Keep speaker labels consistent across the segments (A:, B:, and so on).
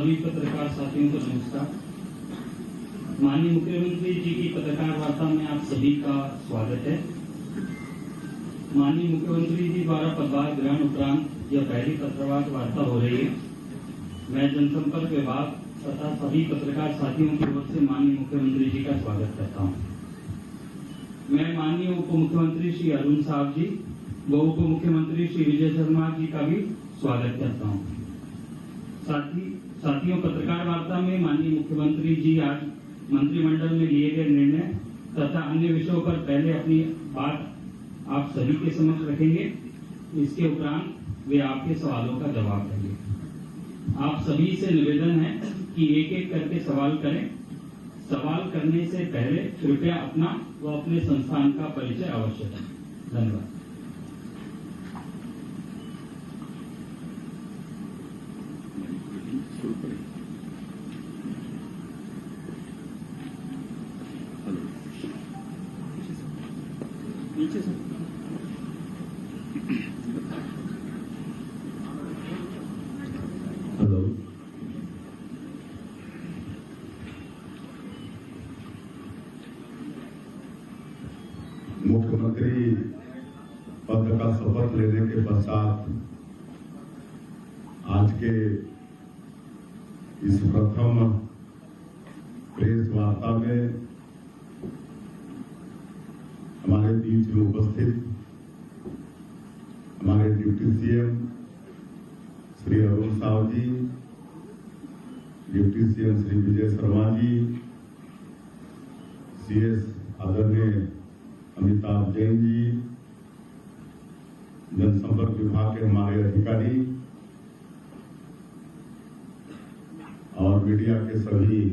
A: सभी पत्रकार साथियों को नमस्कार। माननीय मुख्यमंत्री जी की पत्रकार वार्ता में आप सभी का स्वागत है। माननीय मुख्यमंत्री जी द्वारा पदभार ग्रहण उपरांत यह पहली पत्रकार वार्ता हो रही है। मैं जनसंपर्क विभाग तथा सभी पत्रकार साथियों की ओर से माननीय मुख्यमंत्री जी का स्वागत करता हूं। मैं माननीय उप मुख्यमंत्री श्री अरुण साहब जी व उप मुख्यमंत्री श्री विजय शर्मा जी का भी स्वागत करता हूं। साथियों, पत्रकार वार्ता में माननीय मुख्यमंत्री जी आज मंत्रिमंडल में लिए गए निर्णय तथा अन्य विषयों पर पहले अपनी बात आप सभी के समक्ष रखेंगे। इसके उपरांत वे आपके सवालों का जवाब देंगे। आप सभी से निवेदन है कि एक एक करके सवाल करें। सवाल करने से पहले कृपया अपना व अपने संस्थान का परिचय अवश्य दें। धन्यवाद।
B: हेलो, मुख्यमंत्री पद का शपथ लेने के पश्चात आज के इस प्रथम प्रेस वार्ता में हमारे बीच में उपस्थित हमारे डिप्टी सीएम श्री अरुण साहब जी, deputy CM Shri Vijay Sharma ji, CS आदरणीय अमिताभ जैन जी, जनसंपर्क विभाग के हमारे अधिकारी और मीडिया के सभी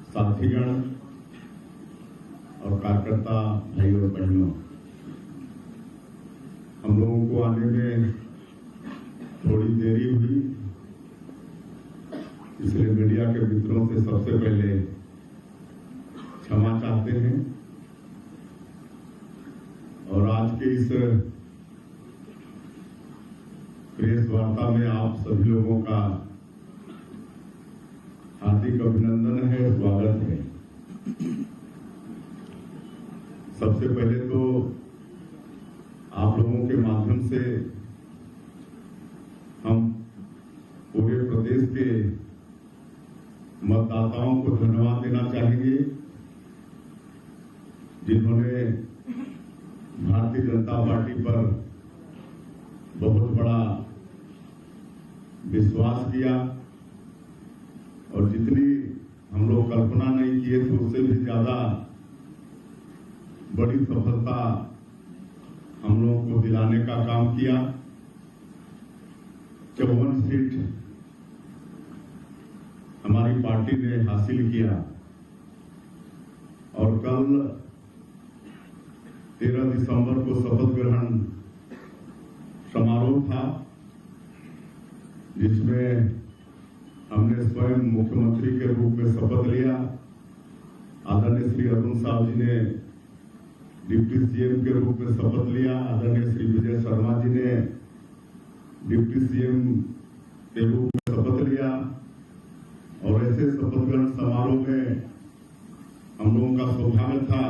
B: साथीगण और कार्यकर्ता भाई और बहनों, हम लोगों को आने में थोड़ी देरी हुई, इसलिए मीडिया के मित्रों से सबसे पहले क्षमा चाहते हैं। और आज के इस प्रेस वार्ता में आप सभी लोगों का हार्दिक अभिनंदन है, स्वागत है। सबसे पहले तो आप लोगों के माध्यम से हम पूरे प्रदेश के मतदाताओं को धन्यवाद देना चाहेंगे, जिन्होंने भारतीय जनता पार्टी पर बहुत बड़ा विश्वास किया और जितनी हम लोग कल्पना नहीं किए थे उससे भी ज्यादा बड़ी सफलता हम लोगों को दिलाने का काम किया। 54 सीट हमारी पार्टी ने हासिल किया और कल 13 दिसंबर को शपथ ग्रहण समारोह था, जिसमें हमने स्वयं मुख्यमंत्री के रूप में शपथ लिया। आदरणीय श्री अरुण साहब जी ने डिप्टी सीएम के रूप में शपथ लिया। आदरणीय श्री विजय शर्मा जी ने डिप्टी सीएम के रूप में शपथ लिया। और ऐसे शपथ ग्रहण समारोह में हम लोगों का सौभाग्य था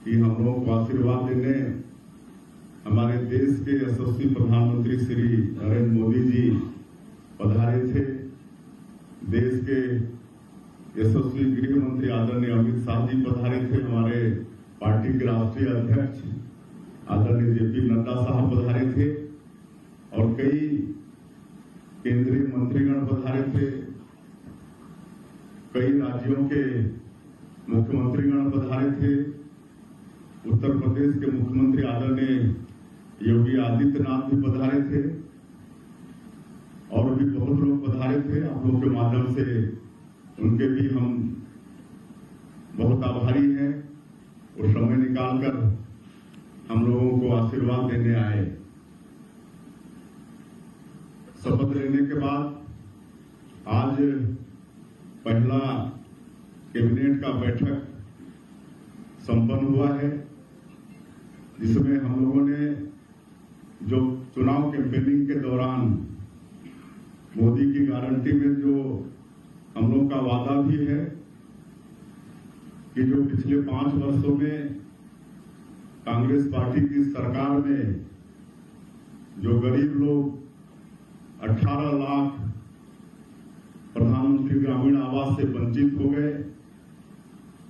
B: कि हम लोगों को आशीर्वाद देने हमारे देश के यशस्वी प्रधानमंत्री श्री नरेंद्र मोदी जी पधारे थे। देश के यशस्वी गृह मंत्री आदरणीय अमित शाह जी पधारे थे। हमारे पार्टी के राष्ट्रीय अध्यक्ष आदरणीय जेपी नड्डा साहब पधारे थे और कई केंद्रीय मंत्रीगण पधारे थे। कई राज्यों के मुख्यमंत्रीगण पधारे थे। उत्तर प्रदेश के मुख्यमंत्री आदरणीय योगी आदित्यनाथ भी पधारे थे और भी बहुत लोग पधारे थे। आप लोगों के माध्यम से उनके भी हम बहुत आभारी हैं और समय निकालकर हम लोगों को आशीर्वाद देने आए। शपथ लेने के बाद आज पहला कैबिनेट का बैठक संपन्न हुआ है, जिसमें हम लोगों ने जो चुनाव कैंपेनिंग के दौरान मोदी की गारंटी में जो हम लोग का वादा भी है कि जो पिछले 5 वर्षों में कांग्रेस पार्टी की सरकार में जो गरीब लोग 18 लाख प्रधानमंत्री ग्रामीण आवास से वंचित हो गए,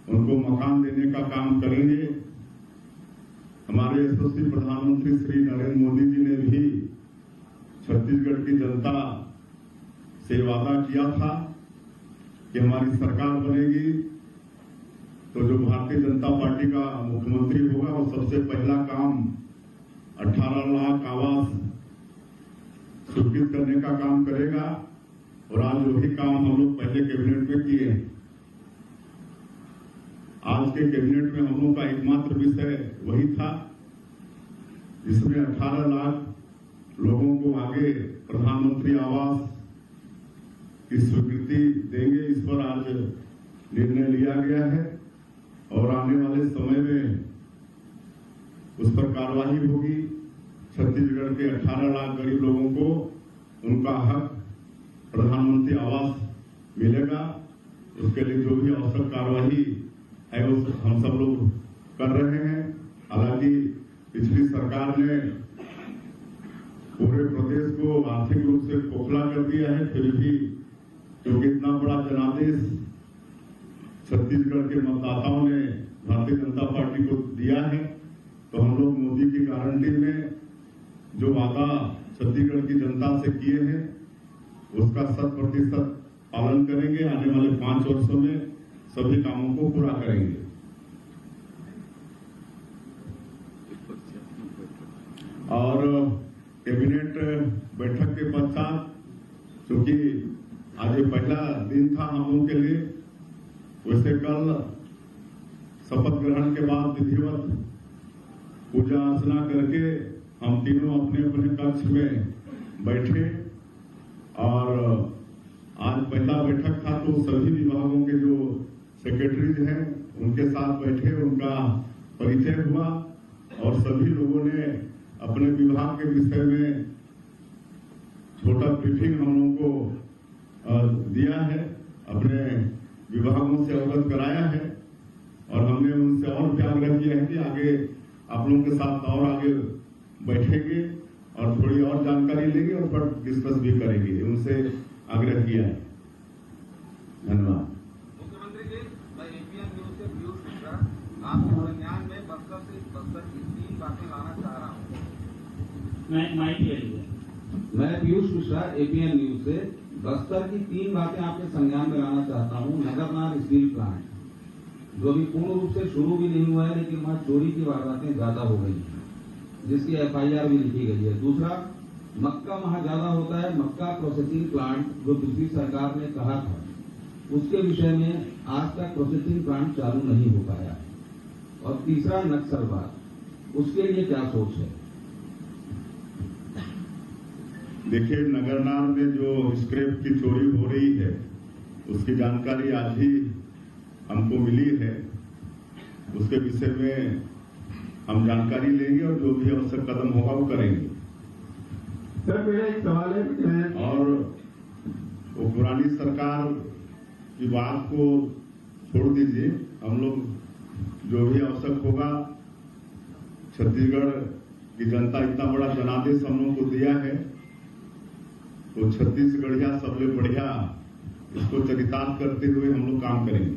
B: उनको मकान देने का काम करेंगे। हमारे यशस्वी प्रधानमंत्री श्री नरेंद्र मोदी जी ने भी छत्तीसगढ़ की जनता से वादा किया था कि हमारी सरकार बनेगी तो जो भारतीय जनता पार्टी का मुख्यमंत्री होगा वो सबसे पहला काम 18 लाख आवास स्वीकृत करने का काम करेगा। और आज वही काम हम लोग पहले कैबिनेट में किए हैं। आज के कैबिनेट में हम लोग का एकमात्र विषय वही था जिसमें 18 लाख लोगों को आगे प्रधानमंत्री आवास की स्वीकृति देंगे। इस पर आज निर्णय लिया गया है और आने वाले समय में उस पर कार्रवाई होगी। छत्तीसगढ़ के 18 लाख गरीब लोगों को उनका हक प्रधानमंत्री आवास मिलेगा। उसके लिए जो भी आवश्यक कार्रवाई है वो हम सब लोग कर रहे हैं। हालांकि पिछली सरकार ने पूरे प्रदेश को आर्थिक रूप से खोखला कर दिया है, फिर भी क्योंकि इतना बड़ा जनादेश छत्तीसगढ़ के मतदाताओं ने भारतीय जनता पार्टी को दिया है, तो हम लोग मोदी की गारंटी में जो वादा छत्तीसगढ़ की जनता से किए हैं उसका 100% पालन करेंगे। आने वाले 5 वर्षों में सभी कामों को पूरा करेंगे। और कैबिनेट बैठक के पश्चात, क्योंकि आज ये पहला दिन था हम लोगों के लिए, वैसे कल शपथ ग्रहण के बाद विधिवत पूजा अर्चना करके हम तीनों अपने अपने कक्ष में बैठे और आज पहला बैठक था तो सभी विभागों के जो सेक्रेटरीज हैं उनके साथ बैठे, उनका परिचय हुआ और सभी लोगों ने अपने विभाग के विषय में छोटा ब्रीफिंग हम लोगों को दिया है, अपने विभागों से अवगत कराया है और हमने उनसे और भी आग्रह किया है कि आगे आप लोगों के साथ और आगे बैठेंगे और थोड़ी और जानकारी लेंगे और पर डिस्कस भी करेंगे, उनसे आग्रह किया है। धन्यवाद।
C: मुख्यमंत्री जी, मैं एपीएन न्यूज से पीयूष मिश्रा आपके संज्ञान में बस्तर की 3 बातें लाना चाह रहा हूँ।
D: मैं पीयूष मिश्रा एपीएन न्यूज से बस्तर की 3 बातें आपके संज्ञान में लाना चाहता हूँ। नगरनार स्टील प्लांट जो अभी पूर्ण रूप से शुरू भी नहीं हुआ है, लेकिन वहाँ चोरी की वारदातें ज्यादा हो गई हैं, जिसकी एफआईआर भी लिखी गई है। दूसरा, मक्का वहाँ ज्यादा होता है, मक्का प्रोसेसिंग प्लांट जो पिछली सरकार ने कहा था उसके विषय में आज तक प्रोसेसिंग प्लांट चालू नहीं हो पाया। और तीसरा, नक्सलवाद, उसके लिए क्या सोच है?
B: देखिए, नगरनार में जो स्क्रैप की चोरी हो रही है उसकी जानकारी आज ही हमको मिली है। उसके विषय में हम जानकारी लेंगे और जो भी आवश्यक कदम होगा वो करेंगे।
E: सर, मेरा एक सवाल है।
B: और वो पुरानी सरकार की बात को छोड़ दीजिए, हम लोग जो भी आवश्यक होगा, छत्तीसगढ़ की जनता इतना बड़ा जनादेश हम लोगों को दिया है तो छत्तीसगढ़िया सबसे बढ़िया इसको चरितार्थ करते हुए हम लोग काम करेंगे।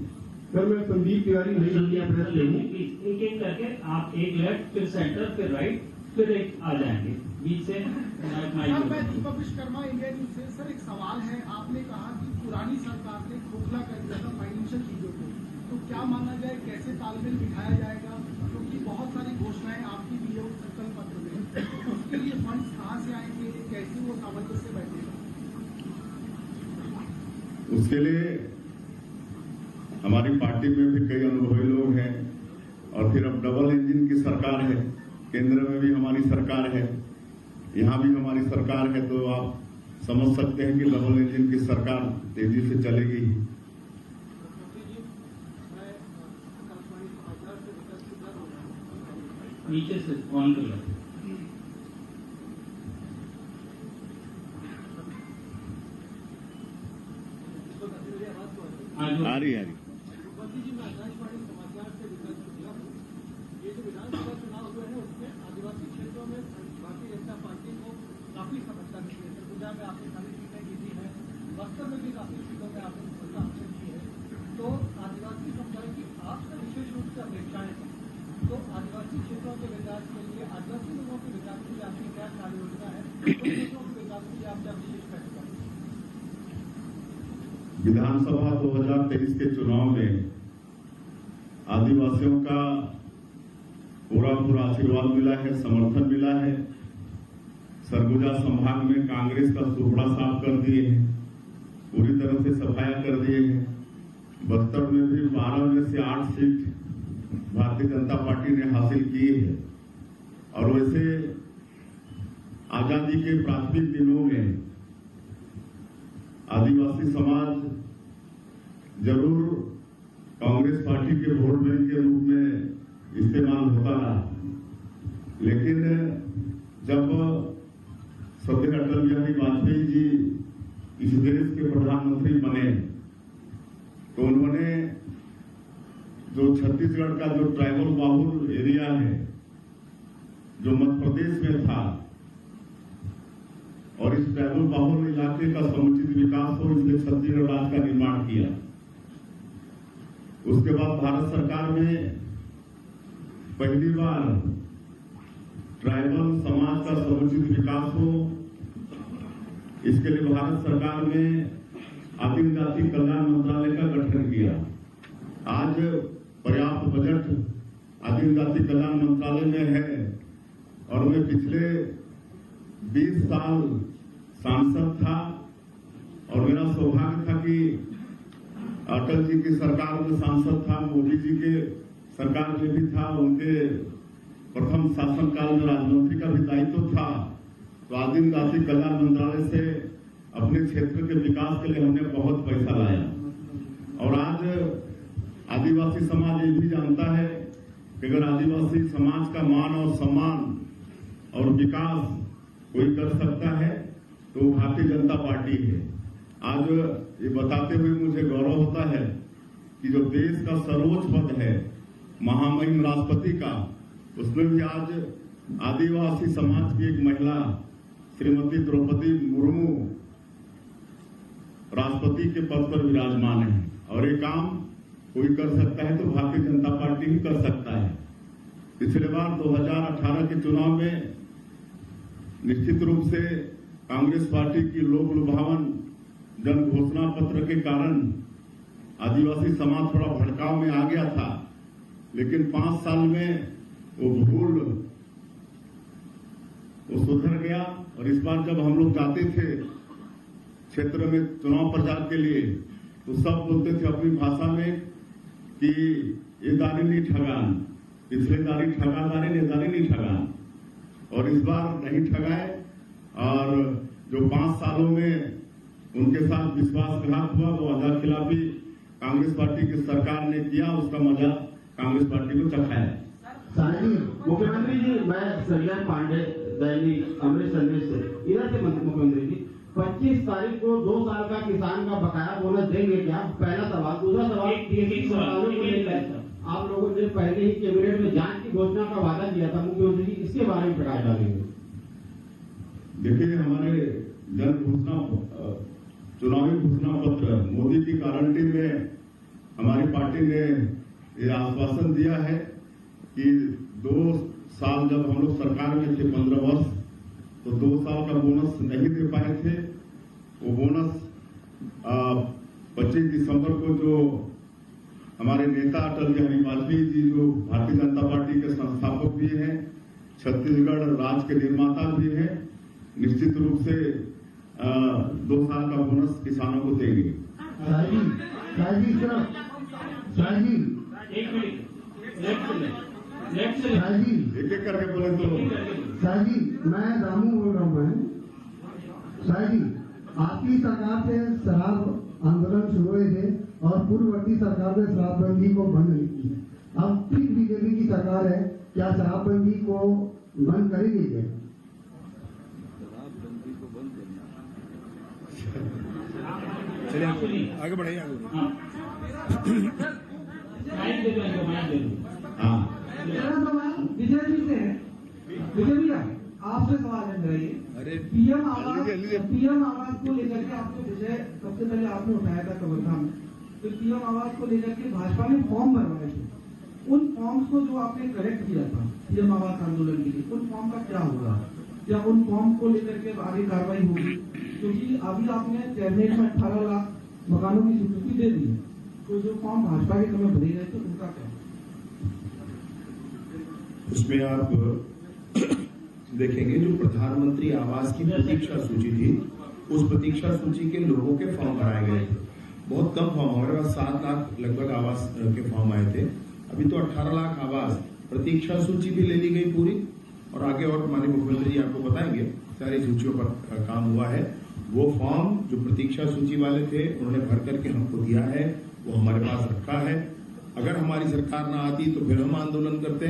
E: सर, मैं संदीप तिवारी नहीं इंडिया प्रेस से हूँ।
A: एक एक करके आप एक लेफ्ट फिर सेंटर फिर राइट फिर एक आ जाएंगे बीच से।
F: सर, मैं दीपक विश्वकर्मा इंडिया न्यूज से। सर, एक सवाल है, आपने कहा कि पुरानी सरकार ने खोखला कर दिया था फाइनेंशियल चीजों को, तो क्या माना जाए, कैसे तालमेल बिठाया जाएगा? क्योंकि बहुत सारी घोषणाएं आपकी भी है उस संकल्प पत्र में, उसके लिए फंड्स कहाँ से आएंगे, कैसे वो सामंजस्य बैठेगा?
B: उसके लिए हमारी पार्टी में भी कई अनुभवी लोग हैं और फिर अब डबल इंजन की सरकार है, केंद्र में भी हमारी सरकार है, यहाँ भी हमारी सरकार है, तो आप समझ सकते हैं कि डबल इंजन की सरकार तेजी से चलेगी।
A: नीचे से ऑन कर लो।
B: आ रही
F: भगवती जी, मैं आकाशवाणी समाचार से विकास शुक्ला हूँ। ये जो विधानसभा चुनाव हुए हैं उसमें आदिवासी क्षेत्रों में भारतीय जनता पार्टी को काफी सफलता मिली है। सरगुजा में आपने सारी सीटें जीती है, बस्तर में भी काफी सीटों में आपने सफलता हासिल की है। तो आदिवासी समुदाय की आपसे विशेष रूप से अपेक्षाएं हैं, तो आदिवासी क्षेत्रों के विकास के लिए, आदिवासी लोगों के विकास के लिए आपकी क्या कार्य योजना है, उन क्षेत्रों के विकास के लिए आप क्या विशेष फैसला करेंगे?
B: विधानसभा 2023 के चुनाव में आदिवासियों का पूरा आशीर्वाद मिला है, समर्थन मिला है। सरगुजा संभाग में कांग्रेस का सुपड़ा साफ कर दिए हैं, पूरी तरह से सफाया कर दिए हैं। बस्तर में भी 12 में से 8 सीट भारतीय जनता पार्टी ने हासिल की है। और वैसे आजादी के प्राथमिक दिनों में आदिवासी समाज जरूर कांग्रेस पार्टी के वोट बैंक के रूप में इस्तेमाल होता रहा, लेकिन जब श्रद्धेय अटल बिहारी वाजपेयी जी इस देश के प्रधानमंत्री बने तो उन्होंने जो छत्तीसगढ़ का जो ट्राइबल बाहुल एरिया है जो मध्य प्रदेश में था, और इस ट्राइबल बाहुल इलाके का समुचित विकास हो, इसलिए छत्तीसगढ़ राज्य का निर्माण किया। उसके बाद भारत सरकार में पहली बार ट्राइबल समाज का समुचित विकास हो, इसके लिए भारत सरकार ने आदिम जाति कल्याण मंत्रालय का गठन किया। आज पर्याप्त बजट आदिम जाति कल्याण मंत्रालय में है, और मैं पिछले 20 साल सांसद था, और मेरा सौभाग्य था कि अटल जी की सरकार में सांसद था, मोदी जी के सरकार में भी था, उनके प्रथम शासनकाल में राज्यमंत्री का भी दायित्व था। तो आदिम जाति कल्याण मंत्रालय से अपने क्षेत्र के विकास के लिए हमने बहुत पैसा लाया। और आज आदिवासी समाज ये भी जानता है कि अगर आदिवासी समाज का मान और सम्मान और विकास कोई कर सकता है तो भारतीय जनता पार्टी है। आज ये बताते हुए मुझे गौरव होता है कि जो देश का सर्वोच्च पद है महामहिम राष्ट्रपति का, उसमें भी आज आदिवासी समाज की एक महिला श्रीमती द्रौपदी मुर्मू राष्ट्रपति के पद पर विराजमान है। और ये काम कोई कर सकता है तो भारतीय जनता पार्टी ही कर सकता है। पिछले बार 2018 के चुनाव में निश्चित रूप से कांग्रेस पार्टी की लोक लुभावन जन घोषणा पत्र के कारण आदिवासी समाज थोड़ा भड़काव में आ गया था, लेकिन 5 साल में वो भूल सुधर गया। और इस बार जब हम लोग जाते थे क्षेत्र में चुनाव प्रचार के लिए तो सब बोलते थे अपनी भाषा में कि ये दारी नहीं ठगान, पिछले दारी ठगा दारी ने दारी नहीं ठगान। और इस बार नहीं ठगाए, और जो 5 सालों में उनके साथ विश्वासघात हुआ वो आधा खिलाफी कांग्रेस पार्टी की सरकार ने किया, उसका मजा कांग्रेस पार्टी को चखाया।
E: मुख्यमंत्री जी, मैं संजय पांडे, दैनिक अमृत संदेश से इधर से मुख्यमंत्री जी 25 तारीख को 2 साल का किसान का बकाया बोनस देंगे क्या? पहला सवाल। दूसरा सवाल, आप लोगों ने पहले ही कैबिनेट में जांच की घोषणा का वादा किया था मुख्यमंत्री जी, इसके बारे में प्रकाश डालेंगे?
B: देखिए, हमारे जन घोषणा चुनावी घोषणा पत्र मोदी की गारंटी में हमारी पार्टी ने ये आश्वासन दिया है कि 2 साल जब हम लोग सरकार में थे 15 वर्ष, तो 2 साल का बोनस नहीं दे पाए थे। वो बोनस 25 दिसंबर को जो हमारे नेता अटल बिहारी वाजपेयी जी, जो भारतीय जनता पार्टी के संस्थापक भी हैं, छत्तीसगढ़ राज्य के निर्माता भी हैं, निश्चित रूप से 2 साल का बोनस किसानों को देंगे। एक एक करके बोले तो
E: शाहजी, मैं रामू बोल रहा हूँ। शाहजी, आपकी सरकार से शराब आंदोलन शुरू हुए थे और पूर्ववर्ती सरकार ने शराबबंदी को बंद नहीं की। अब फिर बीजेपी की सरकार है, क्या शराबबंदी को बंद करेगी क्या?
G: चलिए
A: सुनिए।
G: आगे बढ़ाइए आगे
A: हाँ माइक दे दो इनको, माइक दे दो।
B: हाँ
H: मेरा सवाल विजय जी से है। विजय भैया आपसे सवाल है मेरा ये।
G: अरे
H: पीएम
G: लीजिए।
H: आवास को लेकर के आपने विजय सबसे पहले आपने उठाया था कवर्धा में, तो पीएम आवास को लेकर के भाजपा ने फॉर्म भरवाए थे। उन फॉर्म्स को जो आपने कलेक्ट किया था पीएम आवास आंदोलन के लिए, उन फॉर्म का क्या होगा? क्या उन फॉर्म को लेकर के आगे कार्रवाई होगी? क्योंकि अभी आपने कैबिनेट में 18 लाख मकानों की स्वीकृति दे दी है, तो जो फॉर्म भाजपा के समय भरे गए थे उनका क्या?
G: उसमें आप देखेंगे जो प्रधानमंत्री आवास की प्रतीक्षा सूची थी, उस प्रतीक्षा सूची के लोगों के फॉर्म भराए गए थे। बहुत कम फॉर्म, हमारे पास 7 लाख लगभग आवास के फॉर्म आए थे। अभी तो 18 लाख आवास, प्रतीक्षा सूची भी ले ली गई पूरी, और आगे और माननीय मुख्यमंत्री जी आपको बताएंगे सारी सूचियों पर काम हुआ है। वो फॉर्म जो प्रतीक्षा सूची वाले थे उन्होंने भर करके हमको दिया है, वो हमारे पास रखा है। अगर हमारी सरकार ना आती तो फिर हम आंदोलन करते,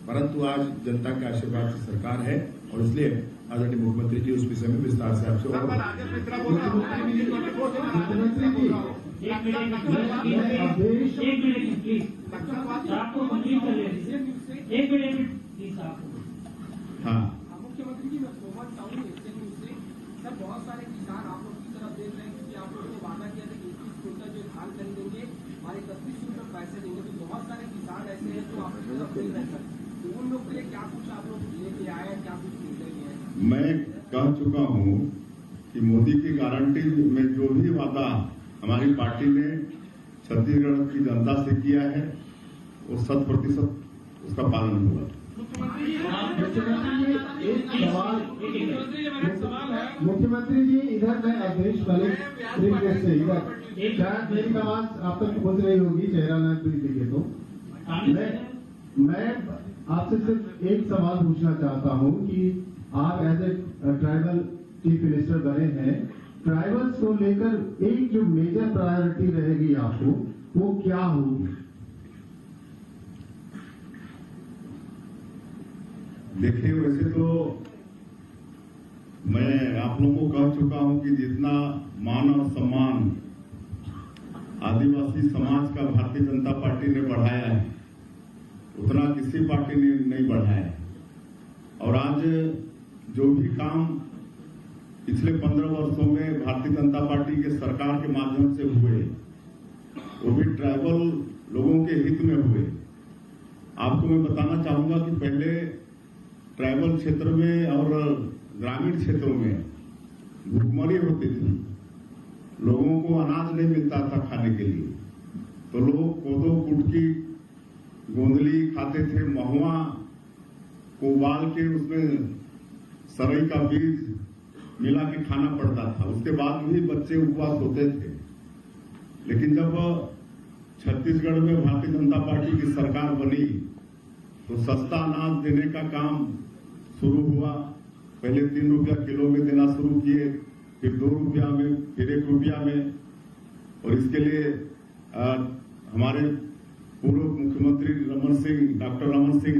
G: परंतु आज जनता के आशीर्वाद से सरकार है, और इसलिए आदरणीय मुख्यमंत्री जी उस विषय में विस्तार से आपसे और
F: राजेश मिश्रा बोल रहा हूँ।
E: मुख्यमंत्री जी
A: एक मिनट प्लीज, आपको कंप्लीट कर ले। एक मिनट प्लीज आपको।
B: हाँ
F: मुख्यमंत्री जी मैं मोहम्मद साहू एशियन न्यूज से। सर बहुत सारे किसान आप लोग की तरफ देख रहे हैं कि आप लोगों ने वादा किया था कि 21 क्विंटल जो धान खरीदेंगे हमारे 31 रुपये पैसे देंगे, तो बहुत सारे किसान ऐसे हैं जो आप लोग की तरफ देख रहे हैं। तो उन लोग के लिए क्या कुछ आप लोग लेके आए हैं, क्या कुछ लेके आए?
B: मैं कह चुका हूं कि मोदी की गारंटी में जो भी वादा हमारी पार्टी ने छत्तीसगढ़ की जनता से किया है वो 100% उसका पालन होगा।
E: मुख्यमंत्री जी इधर मैं अवधेश मलिक प्रीवियस से इधर शायद मेरी आवाज आप तक पहुंच रही होगी, चेहरा न दिखे तो। मैं आपसे सिर्फ एक सवाल पूछना चाहता हूं कि आप as a tribal chief minister बने हैं, ट्राइबल्स को लेकर एक जो मेजर प्रायोरिटी रहेगी आपको वो क्या होगी?
B: देखिए वैसे तो मैं आप लोगों को कह चुका हूं कि जितना मान और सम्मान आदिवासी समाज का भारतीय जनता पार्टी ने बढ़ाया है उतना किसी पार्टी ने नहीं बढ़ाया है। और आज जो भी काम पिछले 15 वर्षों में भारतीय जनता पार्टी के सरकार के माध्यम से हुए वो भी ट्राइबल लोगों के हित में हुए। आपको मैं बताना चाहूंगा कि पहले ट्राइबल क्षेत्र में और ग्रामीण क्षेत्रों में भूखमरी होती थी, लोगों को अनाज नहीं मिलता था खाने के लिए, तो लोग कोदो कुटकी गोंदली खाते थे, महुआ को उबाल के उसमें सरई का बीज मिला के खाना पड़ता था। उसके बाद भी बच्चे उपवास होते थे। लेकिन जब छत्तीसगढ़ में भारतीय जनता पार्टी की सरकार बनी तो सस्ता अनाज देने का काम शुरू हुआ। पहले 3 रुपया किलो में देना शुरू किए, फिर 2 रुपया में, फिर 1 रुपया में। और इसके लिए हमारे पूर्व मुख्यमंत्री डॉक्टर रमन सिंह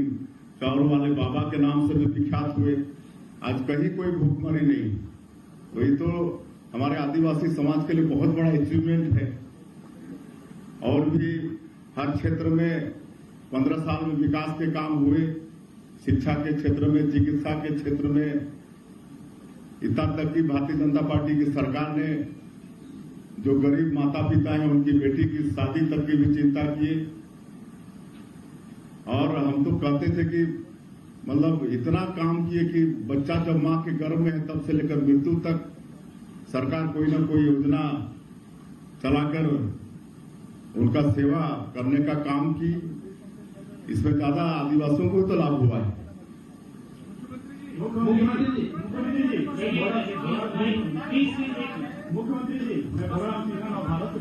B: चावल वाले बाबा के नाम से भी विख्यात हुए। आज कहीं कोई भूखमरी नहीं। तो ये तो हमारे आदिवासी समाज के लिए बहुत बड़ा अचीवमेंट है। और भी हर क्षेत्र में 15 साल में विकास के काम हुए, शिक्षा के क्षेत्र में, चिकित्सा के क्षेत्र में। इतना तक कि भारतीय जनता पार्टी की सरकार ने जो गरीब माता पिता हैं उनकी बेटी की शादी तक की भी चिंता की। और हम तो कहते थे कि मतलब इतना काम किए कि बच्चा जब मां के गर्भ में है तब से लेकर मृत्यु तक सरकार कोई ना कोई योजना चलाकर उनका सेवा करने का काम की। इसमें ज्यादा आदिवासियों को तो लाभ हुआ है।
E: मुख्यमंत्री जी
A: मुख्यमंत्री जी मैं भारत